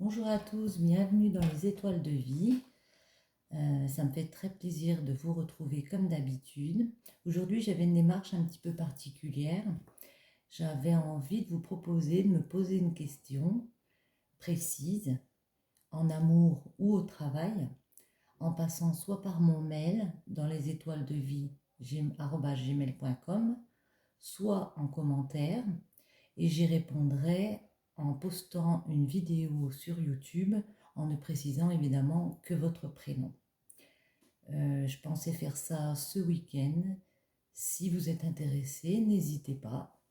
Bonjour à tous, bienvenue dans les étoiles de vie. Ça me fait très plaisir de vous retrouver comme d'habitude. Aujourd'hui, j'avais une démarche un petit peu particulière. J'avais envie de vous proposer de me poser une question précise, en amour ou au travail, en passant soit par mon mail dans les étoiles de vie @gmail.com, soit en commentaire, et j'y répondrai en postant une vidéo sur YouTube en ne précisant évidemment que votre prénom. Je pensais faire ça ce week-end. Si vous êtes intéressé, n'hésitez pas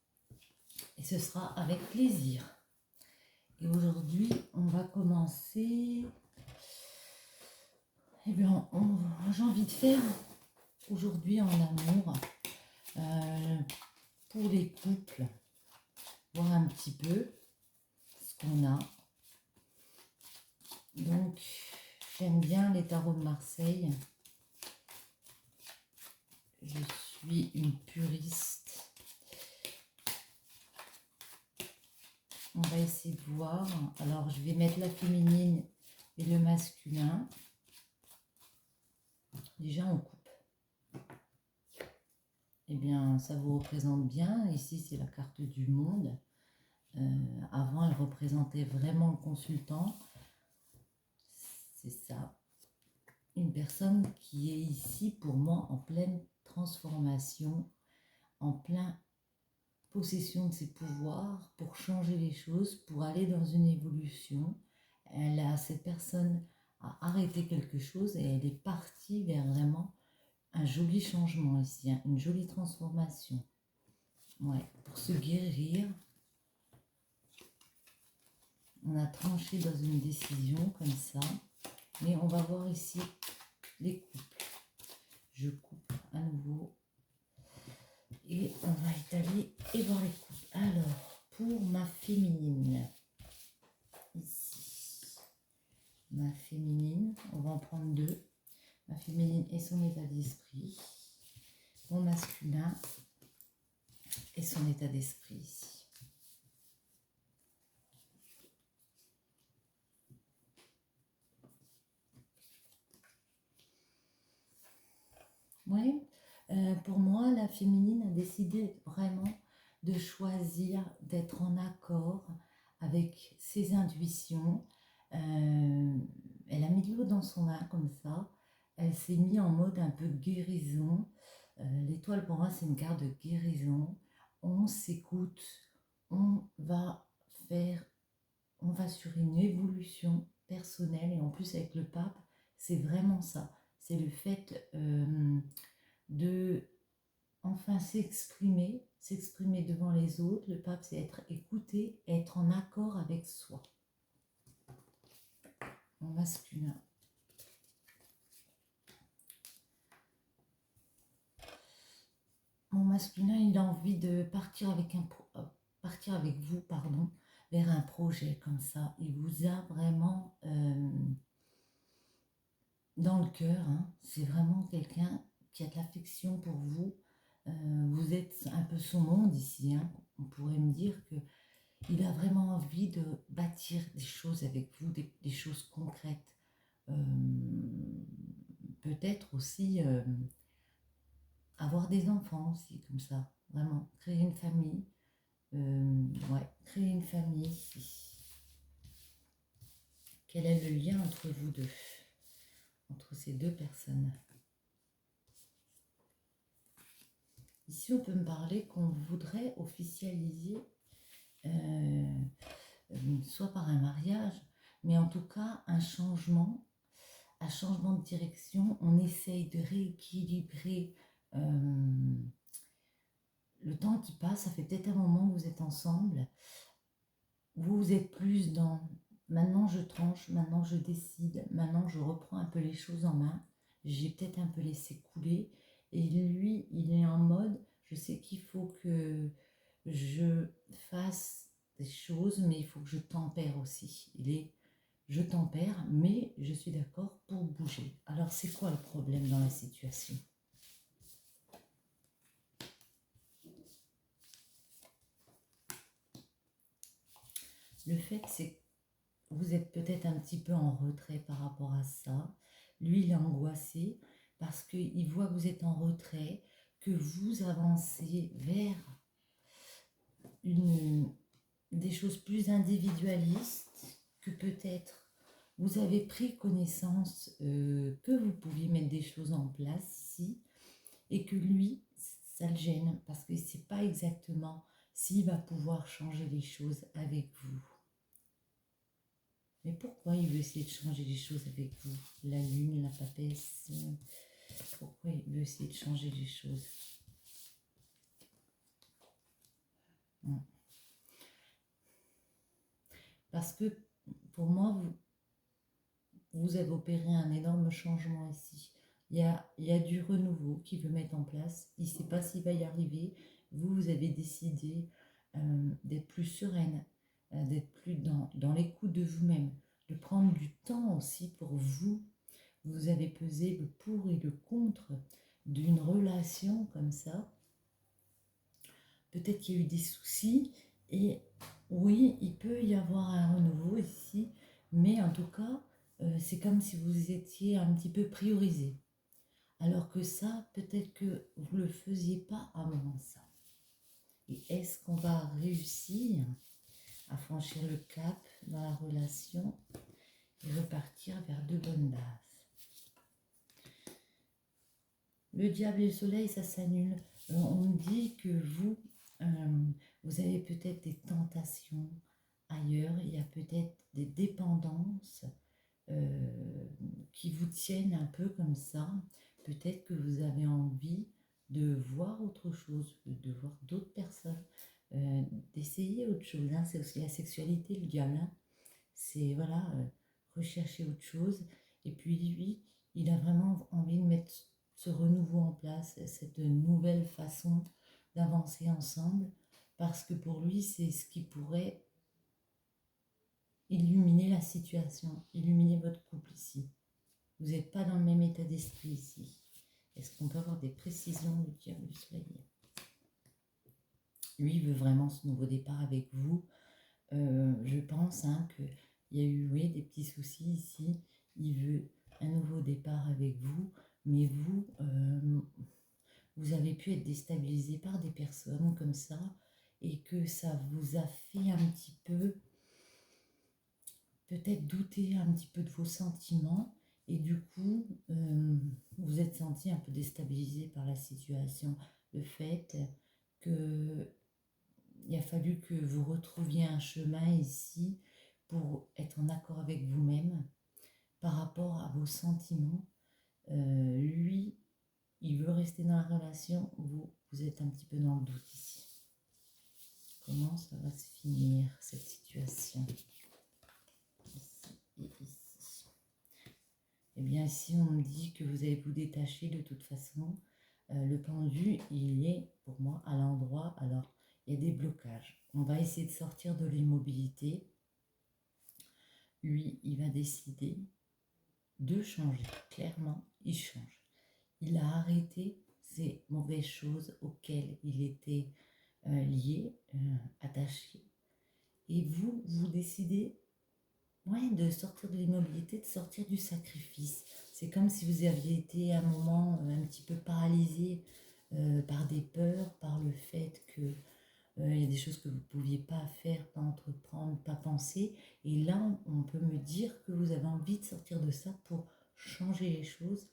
et ce sera avec plaisir. Et aujourd'hui, on va commencer. Eh bien, j'ai envie de faire aujourd'hui en amour pour les couples, voir un petit peu ce qu'on a. Donc, j'aime bien les tarots de Marseille. Je suis une puriste. On va essayer de voir. Alors, je vais mettre la féminine et le masculin. Déjà, on coupe. Eh bien, ça vous représente bien. Ici, c'est la carte du monde. Avant, elle représentait vraiment le consultant. C'est ça. Une personne qui est ici, pour moi, en pleine transformation, en pleine possession de ses pouvoirs pour changer les choses, pour aller dans une évolution. Cette personne a arrêté quelque chose et elle est partie vers vraiment un joli changement ici, hein, une jolie transformation. Ouais, pour se guérir, on a tranché dans une décision comme ça, mais on va voir ici les couples. Je coupe à nouveau et on va étaler et voir les couples. Alors, pour ma féminine, ici, ma féminine, on va en prendre deux. Ma féminine et son état d'esprit. Mon masculin et son état d'esprit ici. Oui, pour moi, la féminine a décidé vraiment de choisir d'être en accord avec ses intuitions. Elle a mis de l'eau dans son vin comme ça. Elle s'est mise en mode un peu guérison. L'étoile pour moi, c'est une carte de guérison. On s'écoute, on va on va sur une évolution personnelle, et en plus avec le pape, c'est vraiment ça. C'est le fait de enfin s'exprimer devant les autres. Le pape, c'est être écouté, être en accord avec soi. Mon masculin. Mon masculin, il a envie de partir avec vous, vers un projet comme ça. Il vous a vraiment dans le cœur, hein. C'est vraiment quelqu'un qui a de l'affection pour vous. Vous êtes un peu son monde ici, hein. On pourrait me dire que il a vraiment envie de bâtir des choses avec vous, des choses concrètes. Peut-être aussi avoir des enfants aussi, comme ça. Vraiment, créer une famille. Ouais, créer une famille ici. Quel est le lien entre vous deux, entre ces deux personnes? Ici, on peut me parler qu'on voudrait officialiser, soit par un mariage, mais en tout cas un changement de direction. On essaye de rééquilibrer le temps qui passe. Ça fait peut-être un moment que vous êtes ensemble. Vous êtes plus dans maintenant je tranche, maintenant je décide, maintenant je reprends un peu les choses en main. J'ai peut-être un peu laissé couler. Et lui, il est en mode, je sais qu'il faut que je fasse des choses, mais il faut que je tempère aussi. Je tempère, mais je suis d'accord pour bouger. Alors, c'est quoi le problème dans la situation? Le fait, c'est vous êtes peut-être un petit peu en retrait par rapport à ça. Lui, il est angoissé parce qu'il voit que vous êtes en retrait, que vous avancez vers des choses plus individualistes, que peut-être vous avez pris connaissance que vous pouviez mettre des choses en place ici, et que lui, ça le gêne parce qu'il ne sait pas exactement s'il va pouvoir changer les choses avec vous. Mais pourquoi il veut essayer de changer les choses avec vous? La lune, la papesse, pourquoi il veut essayer de changer les choses? Parce que pour moi, vous avez opéré un énorme changement ici. Il y a du renouveau qu'il veut mettre en place. Il ne sait pas s'il va y arriver. Vous avez décidé d'être plus sereine, d'être plus dans l'écoute de vous-même, de prendre du temps aussi pour vous. Vous avez pesé le pour et le contre d'une relation comme ça. Peut-être qu'il y a eu des soucis et oui, il peut y avoir un renouveau ici, mais en tout cas, c'est comme si vous étiez un petit peu priorisé. Alors que ça, peut-être que vous ne le faisiez pas avant ça. Et est-ce qu'on va réussir à franchir le cap dans la relation et repartir vers de bonnes bases? Le diable et le soleil, ça s'annule. On dit que vous avez peut-être des tentations ailleurs, il y a peut-être des dépendances qui vous tiennent un peu comme ça. Peut-être que vous avez envie de voir autre chose, de voir d'autres personnes, d'essayer autre chose. Hein. C'est aussi la sexualité, le diable. Hein. C'est voilà, rechercher autre chose. Et puis lui, il a vraiment envie de mettre ce renouveau en place, cette nouvelle façon d'avancer ensemble, parce que pour lui, c'est ce qui pourrait illuminer la situation, illuminer votre couple ici. Vous n'êtes pas dans le même état d'esprit ici. Est-ce qu'on peut avoir des précisions du diable du soleil? Lui, il veut vraiment ce nouveau départ avec vous. Je pense qu'il y a eu oui, des petits soucis ici. Il veut un nouveau départ avec vous, mais vous avez pu être déstabilisé par des personnes comme ça et que ça vous a fait un petit peu peut-être douter un petit peu de vos sentiments et du coup vous êtes senti un peu déstabilisé par la situation. Le fait que il a fallu que vous retrouviez un chemin ici pour être en accord avec vous-même par rapport à vos sentiments. Lui, il veut rester dans la relation, vous êtes un petit peu dans le doute ici. Comment ça va se finir cette situation? Ici et ici. Eh bien ici on me dit que vous allez vous détacher de toute façon. Le pendu, il est pour moi à l'endroit, alors il y a des blocages. On va essayer de sortir de l'immobilité. Lui, il va décider de changer. Clairement, il change. Il a arrêté ces mauvaises choses auxquelles il était lié, attaché. Et vous décidez de sortir de l'immobilité, de sortir du sacrifice. C'est comme si vous aviez été à un moment un petit peu paralysé par des peurs, par le fait que il y a des choses que vous ne pouviez pas faire, pas entreprendre, pas penser. Et là, on peut me dire que vous avez envie de sortir de ça pour changer les choses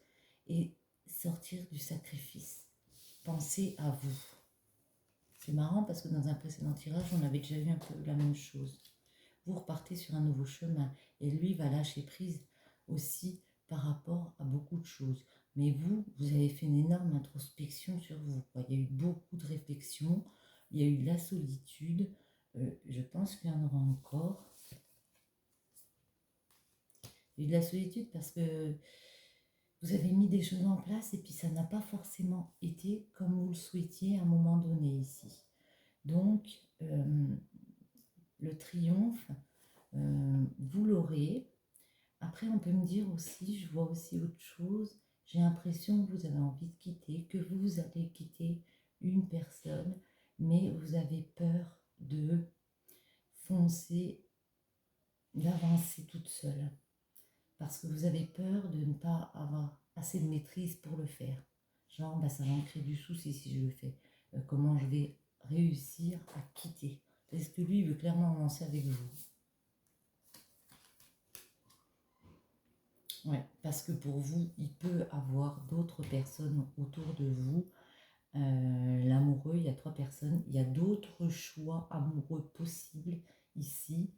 et sortir du sacrifice. Pensez à vous. C'est marrant parce que dans un précédent tirage, on avait déjà vu un peu la même chose. Vous repartez sur un nouveau chemin et lui va lâcher prise aussi par rapport à beaucoup de choses. Mais vous avez fait une énorme introspection sur vous. Il y a eu beaucoup de réflexions, il y a eu de la solitude, je pense qu'il y en aura encore. Il y a eu de la solitude parce que vous avez mis des choses en place et puis ça n'a pas forcément été comme vous le souhaitiez à un moment donné ici. Donc, le triomphe, vous l'aurez. Après, on peut me dire aussi, je vois aussi autre chose, j'ai l'impression que vous avez envie de quitter, que vous allez quitter une personne, mais vous avez peur de foncer d'avancer toute seule. Parce que vous avez peur de ne pas avoir assez de maîtrise pour le faire. Genre, bah, ça va me créer du souci si je le fais. Comment je vais réussir à quitter? Parce que lui, il veut clairement avancer avec vous. Ouais, parce que pour vous, il peut avoir d'autres personnes autour de vous. L'amoureux, il y a 3 personnes. Il y a d'autres choix amoureux possibles ici.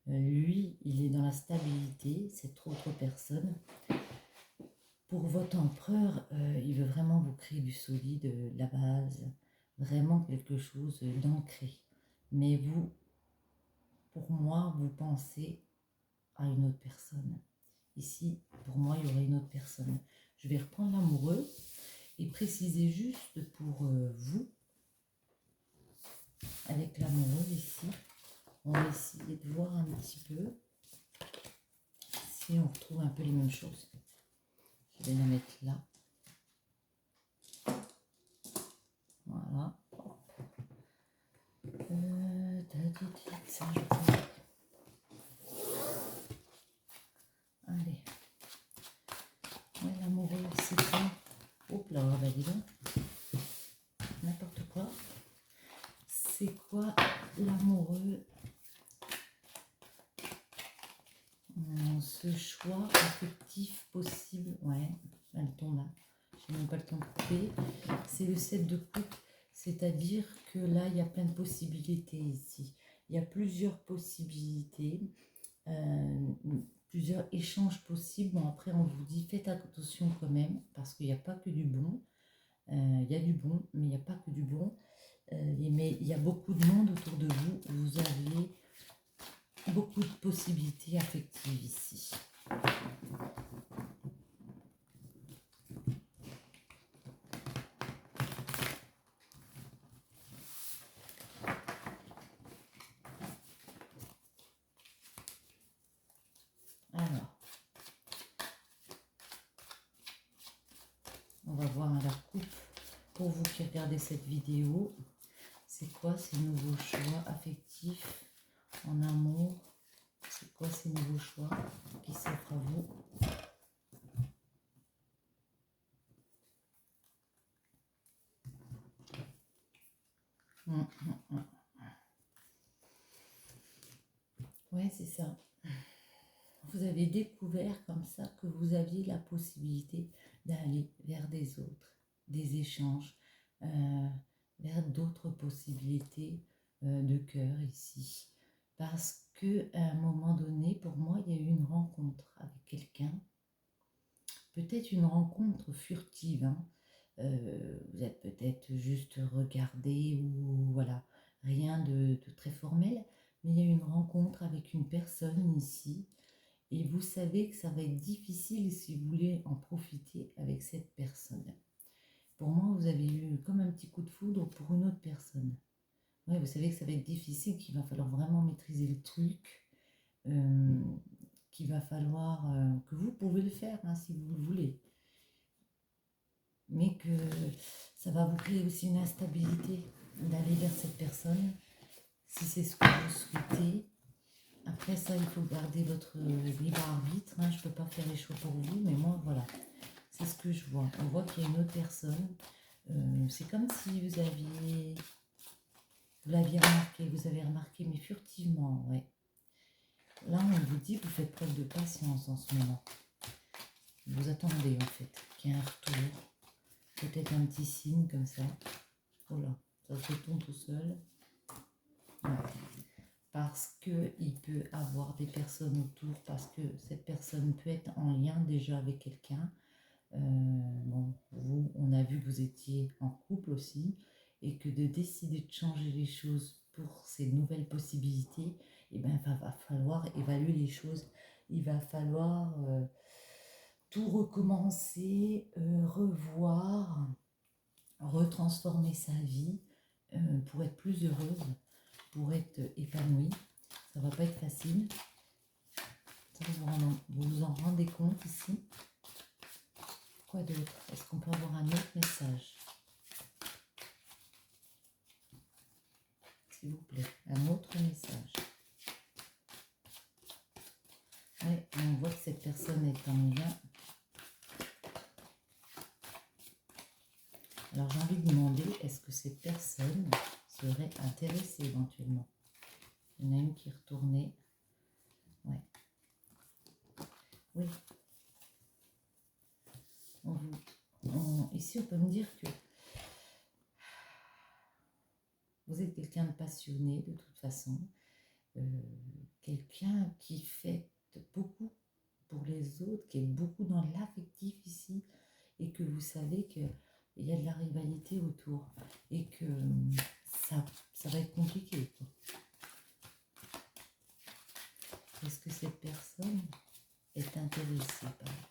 Lui, il est dans la stabilité, cette autre personne. Pour votre empereur, il veut vraiment vous créer du solide, de la base, vraiment quelque chose d'ancré. Mais vous, pour moi, vous pensez à une autre personne. Ici, pour moi, il y aurait une autre personne. Je vais reprendre l'amoureux et préciser juste pour vous, avec l'amoureux ici, on va essayer de voir un petit peu si on retrouve un peu les mêmes choses. Je vais la mettre là. Voilà. Ça, je crois. Allez. Ouais, l'amoureux, c'est quoi? Hop là, bah dis donc. N'importe quoi. C'est quoi l'amoureux? Ce choix affectif possible. Ouais, elle tombe là. Je n'ai même pas le temps de couper. C'est le 7 de coupe. C'est-à-dire que là, il y a plein de possibilités ici. Il y a plusieurs possibilités. Plusieurs échanges possibles. Bon, après, on vous dit faites attention quand même, parce qu'il n'y a pas que du bon. Il y a du bon, mais il n'y a pas que du bon. Mais il y a beaucoup de monde autour de vous. Vous avez beaucoup de possibilités affectives ici. Alors, on va voir la coupe. Pour vous qui regardez cette vidéo, c'est quoi ces nouveaux choix affectifs en amour? C'est quoi ces nouveaux choix qui s'offrent à vous? Ouais, c'est ça. Vous avez découvert comme ça que vous aviez la possibilité d'aller vers des autres, des échanges, vers d'autres possibilités de cœur ici. Parce que à un moment donné, pour moi, il y a eu une rencontre avec quelqu'un, peut-être une rencontre furtive, hein. Vous êtes peut-être juste regardé ou voilà, rien de très formel, mais il y a eu une rencontre avec une personne ici. Et vous savez que ça va être difficile si vous voulez en profiter avec cette personne. Pour moi, vous avez eu comme un petit coup de foudre pour une autre personne. Ouais, vous savez que ça va être difficile, qu'il va falloir vraiment maîtriser le truc, qu'il va falloir que vous pouvez le faire hein, si vous le voulez. Mais que ça va vous créer aussi une instabilité d'aller vers cette personne, si c'est ce que vous souhaitez. Après ça, il faut garder votre libre arbitre. Hein. Je ne peux pas faire les choix pour vous, mais moi, voilà. C'est ce que je vois. On voit qu'il y a une autre personne. C'est comme si vous l'aviez remarqué. Vous avez remarqué, mais furtivement, ouais. Là, on vous dit que vous faites preuve de patience en ce moment. Vous attendez, en fait, qu'il y ait un retour. Peut-être un petit signe comme ça. Oh là, ça se retourne tout seul. Ouais. Parce qu'il peut avoir des personnes autour, parce que cette personne peut être en lien déjà avec quelqu'un. Bon, vous, on a vu que vous étiez en couple aussi, et que de décider de changer les choses pour ces nouvelles possibilités, eh ben, il va falloir évaluer les choses. Il va falloir tout recommencer, revoir, retransformer sa vie pour être plus heureuse, pour être épanouie. Ça va pas être facile. Ça, vous vous en rendez compte ici. Quoi d'autre? Est-ce qu'on peut avoir un autre message? S'il vous plaît, un autre message. Ouais, on voit que cette personne est en lien. Alors j'ai envie de demander, est-ce que cette personne serait intéressée éventuellement? Il y en a une qui est retournée. Ouais. Oui. Ici, on peut me dire que vous êtes quelqu'un de passionné de toute façon. Quelqu'un qui fait beaucoup pour les autres, qui est beaucoup dans l'affectif ici, et que vous savez qu'il y a de la rivalité autour, et que ça va être compliqué, quoi. Est-ce que cette personne est intéressée par vous?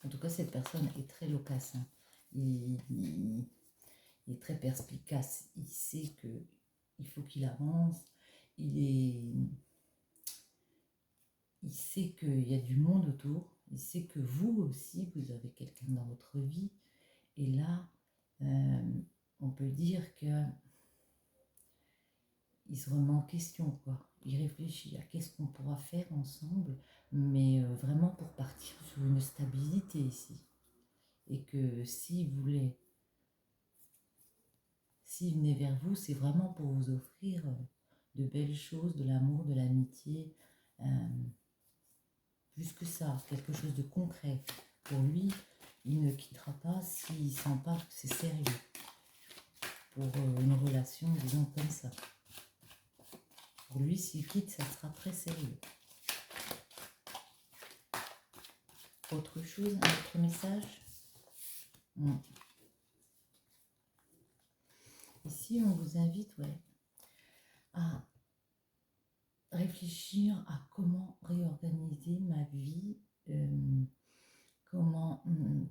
En tout cas, cette personne est très loquace, hein. Il est très perspicace. Il sait qu'il faut qu'il avance. Il sait qu'il y a du monde autour. Il sait que vous aussi, vous avez quelqu'un dans votre vie. Et là, on peut dire que il se remet en question, quoi. Il réfléchit à qu'est-ce qu'on pourra faire ensemble, mais vraiment pour partir sur une stabilité ici. Et que s'il venait vers vous, c'est vraiment pour vous offrir de belles choses, de l'amour, de l'amitié, plus que ça, quelque chose de concret. Pour lui, il ne quittera pas s'il sent pas que c'est sérieux. Pour une relation, disons comme ça. Pour lui, s'il quitte, ça sera très sérieux. Autre chose, un autre message? Ici, on vous invite, à réfléchir à comment réorganiser ma vie, comment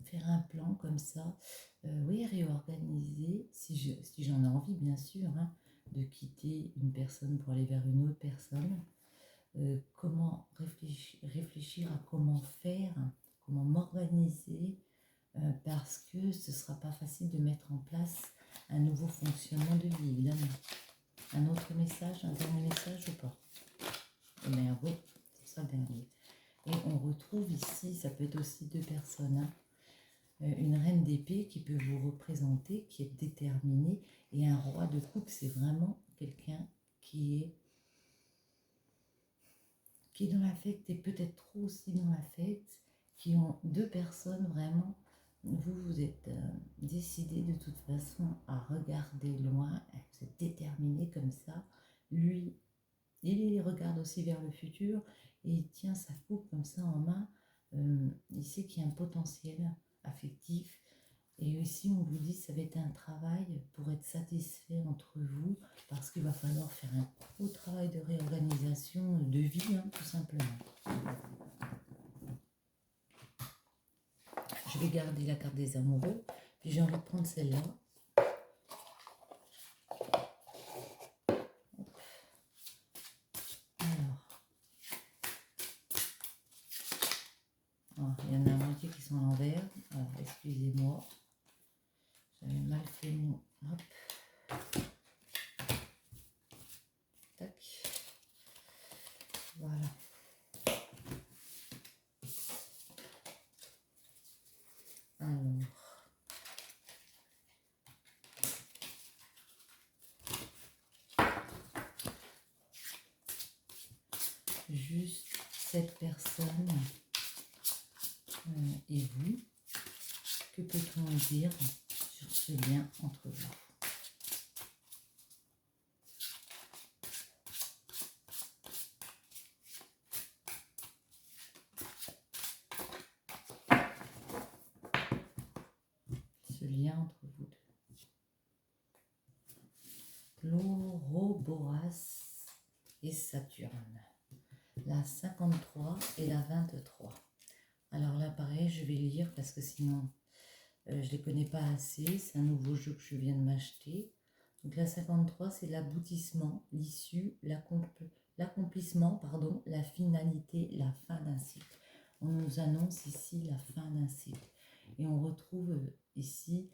faire un plan comme ça. Oui, réorganiser, si j'en ai envie, bien sûr, hein, de quitter une personne pour aller vers une autre personne. Comment réfléchir à comment faire, comment m'organiser, parce que ce ne sera pas facile de mettre en place un nouveau fonctionnement de vie, évidemment. Un autre message, un dernier message ou pas? Eh bien oui, c'est ça le dernier. Et on retrouve ici, ça peut être aussi deux personnes, hein, une reine d'épée qui peut vous représenter, qui est déterminée, et un roi de coupe, c'est vraiment quelqu'un qui est dans l'affect et peut-être trop aussi dans l'affect, qui ont deux personnes vraiment. Vous êtes décidé de toute façon à regarder loin, vous êtes déterminé comme ça. Lui, il regarde aussi vers le futur et il tient sa coupe comme ça en main. Il sait qu'il y a un potentiel affectif. Et ici, on vous dit que ça va être un travail pour être satisfait entre vous, parce qu'il va falloir faire un gros travail de réorganisation de vie, hein, tout simplement. Je vais garder la carte des amoureux, puis j'ai envie de prendre celle-là. Alors, il y en a à moitié qui sont à l'envers. Alors, excusez-moi. J'avais mal fait mon... Hop. Tac. Voilà. Alors. Juste cette personne et vous, que peut-on dire sur ce lien entre vous? Ce lien entre vous deux. L'Ouroboros et Saturne. La 53 et la 23. Alors là, pareil, je vais lire parce que sinon, je ne les connais pas assez. C'est un nouveau jeu que je viens de m'acheter. Donc la 53, c'est l'aboutissement, l'issue, l'accomplissement, pardon, la finalité, la fin d'un cycle. On nous annonce ici la fin d'un cycle. Et on retrouve ici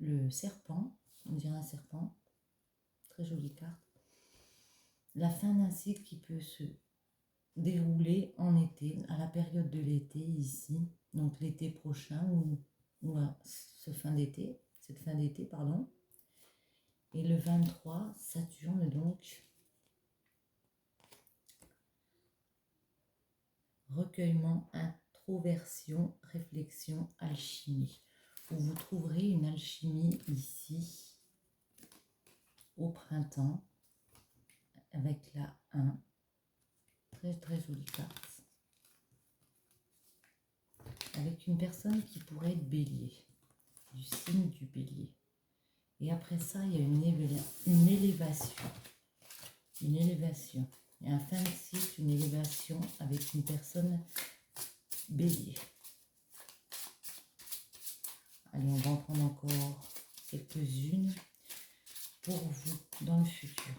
le serpent, on dirait un serpent, très jolie carte. la fin d'un cycle qui peut se dérouler en été, à la période de l'été ici, donc l'été prochain ou à cette fin d'été, pardon. Et le 23, Saturne donc, recueillement, introversion, réflexion, alchimie. Où vous trouverez une alchimie ici, au printemps, avec la 1. Très très jolie carte. Avec une personne qui pourrait être bélier, du signe du bélier. Et après ça, il y a une élévation. Une élévation. Et en fin de cycle, une élévation avec une personne bélier. Allez, on va en prendre encore quelques-unes pour vous dans le futur.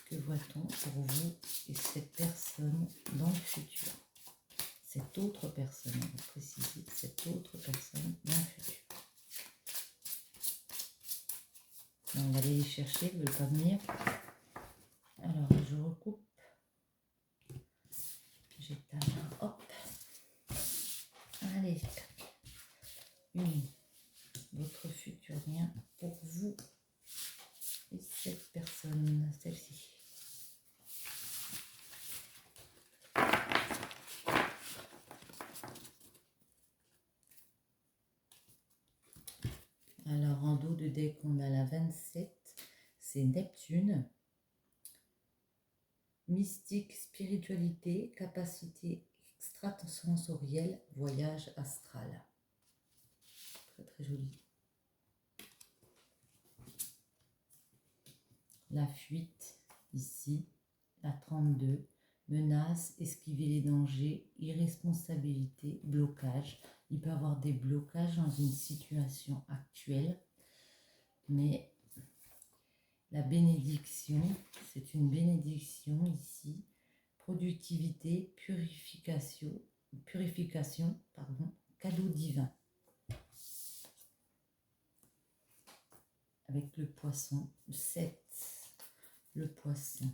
Que voit-on pour vous et cette personne dans le futur? Cette autre personne, on va préciser, cette autre personne dans le futur. On va aller les chercher, ils ne veulent pas venir. Alors, je recoupe. J'étale, hop. Allez. Votre futur lien pour vous et cette personne, celle-ci. Alors, en dos de deck, on a la 27, c'est Neptune. Mystique, spiritualité, capacité extrasensorielle, voyage astral. Très très joli. La fuite, ici, la 32, menace, esquiver les dangers, irresponsabilité, blocage. Il peut y avoir des blocages dans une situation actuelle, mais la bénédiction, c'est une bénédiction ici, productivité, purification, cadeau divin. Avec le poisson, 7, le poisson.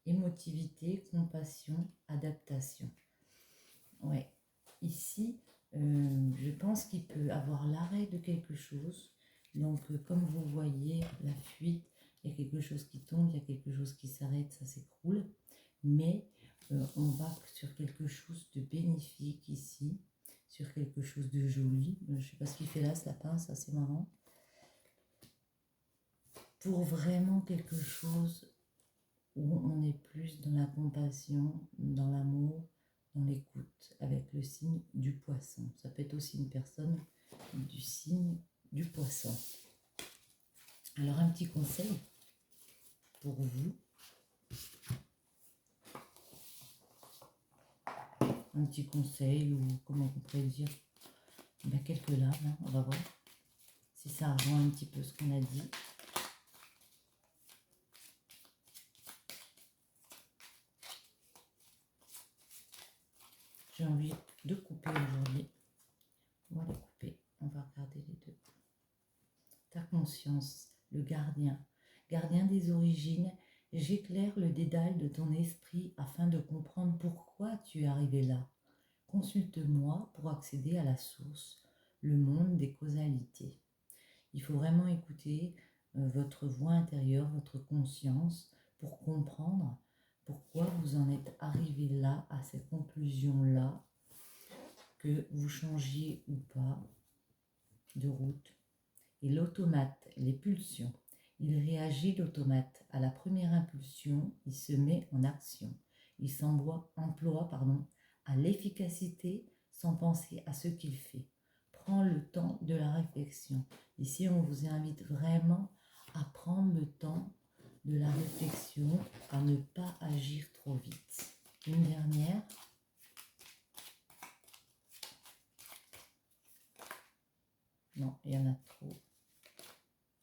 Émotivité, compassion, adaptation. Ouais, ici, je pense qu'il peut avoir l'arrêt de quelque chose. Donc, comme vous voyez, la fuite, il y a quelque chose qui tombe, il y a quelque chose qui s'arrête, ça s'écroule. Mais on va sur quelque chose de bénéfique ici, sur quelque chose de joli. Je ne sais pas ce qu'il fait là, ce lapin, ça c'est marrant. Pour vraiment quelque chose où on est plus dans la compassion, dans l'amour, dans l'écoute, avec le signe du poisson. Ça peut être aussi une personne du signe du poisson. Alors un petit conseil pour vous. Un petit conseil, ou comment on pourrait dire, il y a quelques lames, hein, on va voir si ça rejoint un petit peu ce qu'on a dit. J'ai envie de couper aujourd'hui. On va les couper, on va regarder les deux. Ta conscience, le gardien, gardien des origines, j'éclaire le dédale de ton esprit afin de comprendre pourquoi tu es arrivé là. Consulte-moi pour accéder à la source, le monde des causalités. Il faut vraiment écouter votre voix intérieure, votre conscience, pour comprendre pourquoi vous en êtes arrivé là, à cette conclusion-là, que vous changiez ou pas de route. Et l'automate, les pulsions, il réagit l'automate. À la première impulsion, il se met en action. Il emploie à l'efficacité sans penser à ce qu'il fait. Prends le temps de la réflexion. Ici, on vous invite vraiment à prendre le temps de la réflexion, à ne pas agir trop vite. Une dernière. Non, il y en a trop.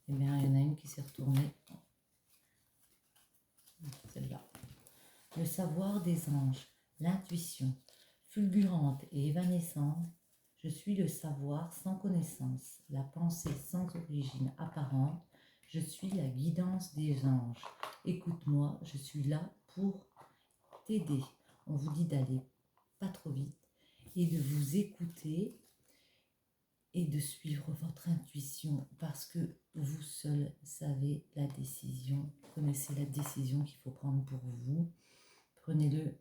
Eh bien, il y en a une qui s'est retournée. Celle-là. Le savoir des anges, l'intuition, fulgurante et évanescente, je suis le savoir sans connaissance, la pensée sans origine apparente, Je suis la guidance des anges. Écoute-moi, je suis là pour t'aider. On vous dit d'aller pas trop vite et de vous écouter et de suivre votre intuition parce que vous seul savez la décision, connaissez la décision qu'il faut prendre pour vous. Prenez-le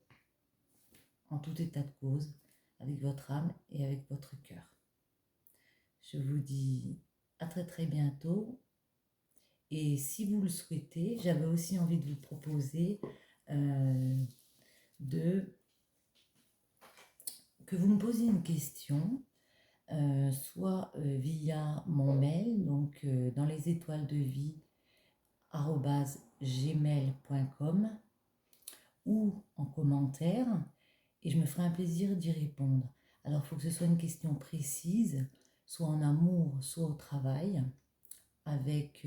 en tout état de cause, avec votre âme et avec votre cœur. Je vous dis à très très bientôt. Et si vous le souhaitez, j'avais aussi envie de vous proposer que vous me posiez une question, soit via mon mail, donc dans les étoiles de vie @gmail.com, ou en commentaire, et je me ferai un plaisir d'y répondre. Alors il faut que ce soit une question précise, soit en amour, soit au travail, avec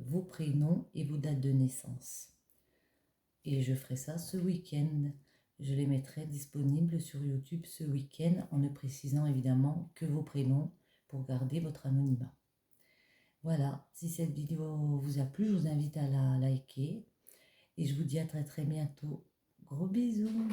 vos prénoms et vos dates de naissance. Et je ferai ça ce week-end. Je les mettrai disponibles sur YouTube ce week-end en ne précisant évidemment que vos prénoms pour garder votre anonymat. Voilà, si cette vidéo vous a plu, je vous invite à la liker et je vous dis à très très bientôt. Gros bisous!